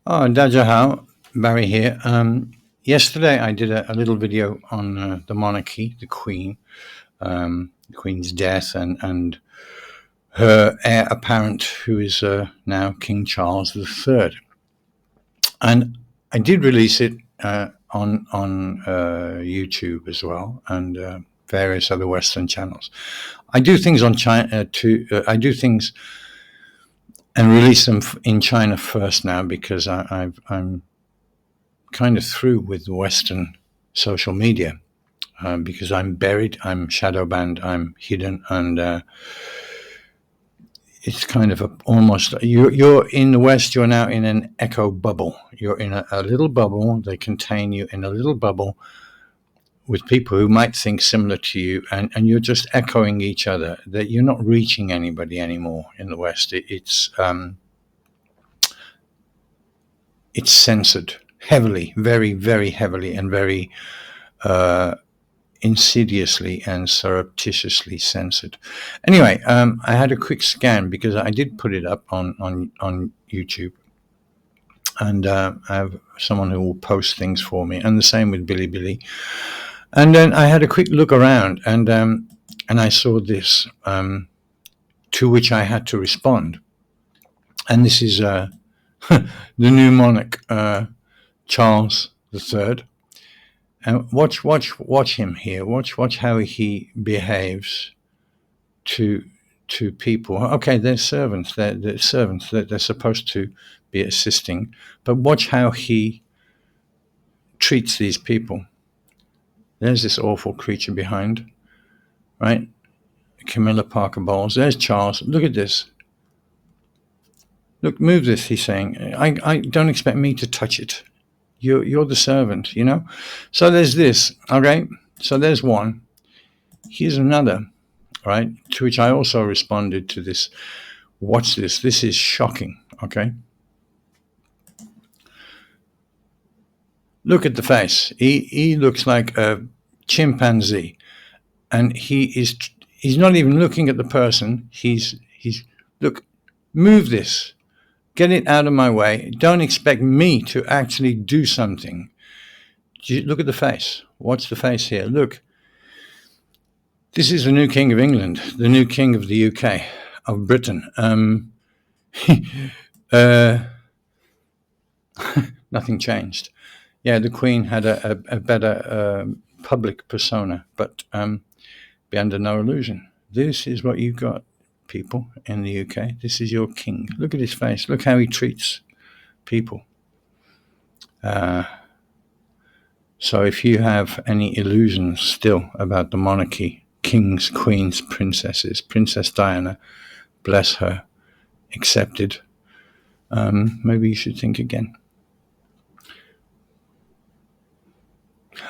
Oh, Dajahao, Barry here. Yesterday I did a little video on the monarchy, the Queen's death, and her heir apparent, who is now King Charles III. And I did release it on YouTube as well, and various other Western channels. I do things on China I do things and release them in China first now, because I'm kind of through with Western social media, because I'm buried, I'm shadow banned, I'm hidden, and it's kind of almost you're in the West. You're now in an echo bubble. You're in a little bubble. They contain you in a little bubble with people who might think similar to you, and you're just echoing each other. That you're not reaching anybody anymore in the West. It's censored heavily, very, very heavily, and very insidiously and surreptitiously censored. Anyway, I had a quick scan because I did put it up on YouTube, and I have someone who will post things for me, and the same with Billy. And then I had a quick look around, and I saw this, to which I had to respond. And this is the new monarch, Charles III. And watch him here. Watch how he behaves to people. Okay, they're servants. They're servants. They're supposed to be assisting. But watch how he treats these people. There's this awful creature behind, right? Camilla Parker Bowles. There's Charles. Look at this. Look, move this, he's saying. I don't expect me to touch it. You're the servant, you know? So there's this, okay? So there's one. Here's another, right? To which I also responded to this. Watch this. This is shocking, okay? Look at the face. He looks like a chimpanzee, and he's not even looking at the person. He's look, move this. Get it out of my way. Don't expect me to actually do something. Look at the face. Watch the face here. Look. This is the new King of England, the new King of the UK, of Britain. Nothing changed. Yeah, the Queen had a better public persona, but be under no illusion. This is what you've got, people in the UK. This is your king. Look at his face. Look how he treats people. So if you have any illusions still about the monarchy, kings, queens, princesses, Princess Diana, bless her, accepted, maybe you should think again.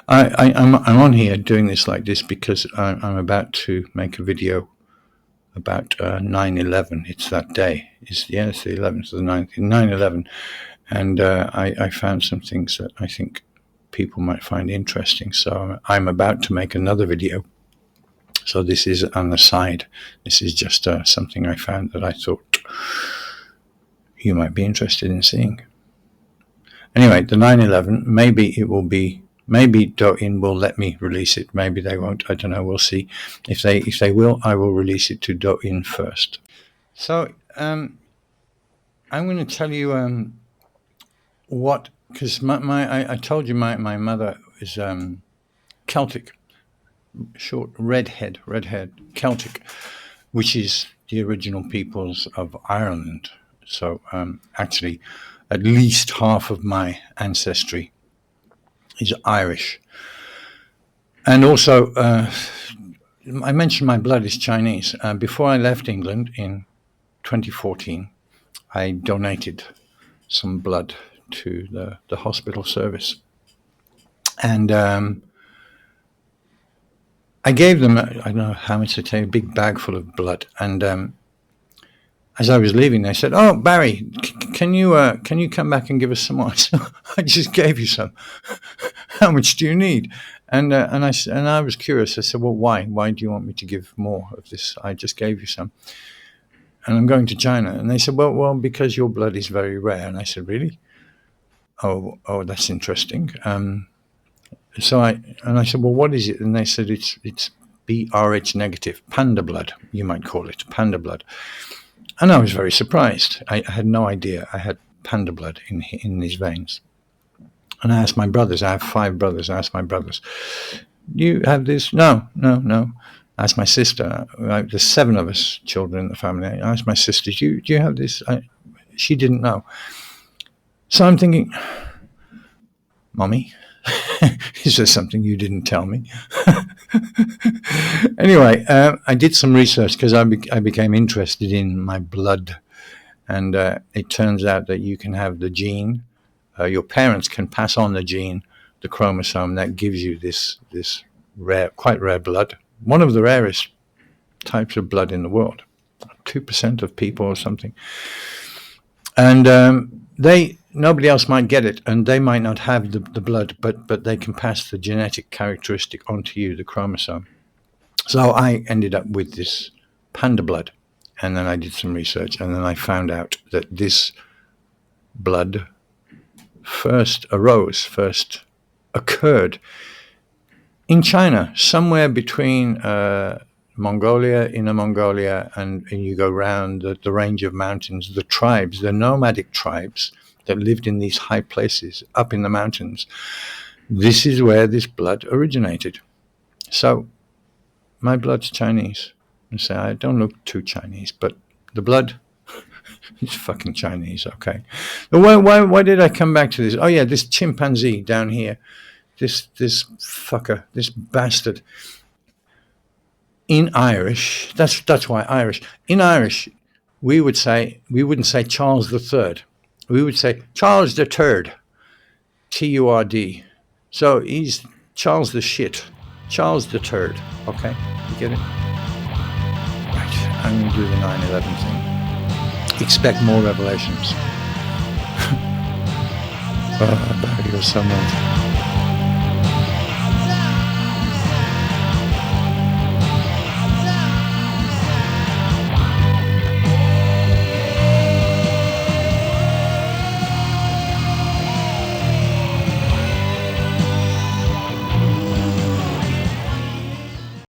I'm on here doing this like this because I'm about to make a video about 9/11. It's that day. It's the 11th or the 9th, 9/11, and I found some things that I think people might find interesting. So I'm about to make another video. So this is on the side. This is just something I found that I thought you might be interested in seeing. Anyway, the 9/11. Maybe it will be. Maybe Douyin will let me release it. Maybe they won't. I don't know. We'll see. If they will, I will release it to Douyin first. So I'm going to tell you what, because I told you my mother is Celtic, short redhead Celtic, which is the original peoples of Ireland. So actually, at least half of my ancestry is Irish. And also, I mentioned my blood is Chinese. Before I left England in 2014, I donated some blood to the hospital service. And I gave them, I don't know how much to tell you, a big bag full of blood. And as I was leaving, they said, "Oh, Barry, can you come back and give us some more?" So I just gave you some. How much do you need? And I was curious. I said, "Well, why? Why do you want me to give more of this? I just gave you some, and I'm going to China." And they said, "Well, because your blood is very rare." And I said, "Really?" oh, that's interesting. So I said, well, what is it? And they said it's BRH negative, panda blood, you might call it, panda blood. And I was very surprised. I had no idea I had panda blood in these veins. And I asked my brothers, I have 5 brothers, I asked my brothers, do you have this? No. I asked my sister, there's 7 of us children in the family. I asked my sister, do you have this? She didn't know. So I'm thinking, Mommy, is there something you didn't tell me? Anyway, I did some research because I became interested in my blood. And it turns out that you can have the gene, your parents can pass on the gene, the chromosome that gives you this rare, quite rare blood. One of the rarest types of blood in the world, 2% of people or something. And nobody else might get it, and they might not have the blood, but they can pass the genetic characteristic onto you, the chromosome. So I ended up with this panda blood, and then I did some research, and then I found out that this blood first occurred in China, somewhere between Mongolia, Inner Mongolia, and you go around the range of mountains, the tribes, the nomadic tribes that lived in these high places up in the mountains. This is where this blood originated. So my blood's Chinese. I say I don't look too Chinese, but the blood is fucking Chinese, okay? Why did I come back to this? Oh yeah, this chimpanzee down here, this fucker, this bastard. In Irish, that's why Irish. In Irish, we wouldn't say Charles III. We would say Charles the Turd, T-U-R-D. So he's Charles the shit, Charles the Turd. Okay, you get it? Right, I'm going to do the 9/11 thing. Expect more revelations. Oh, Barrie, you're so much.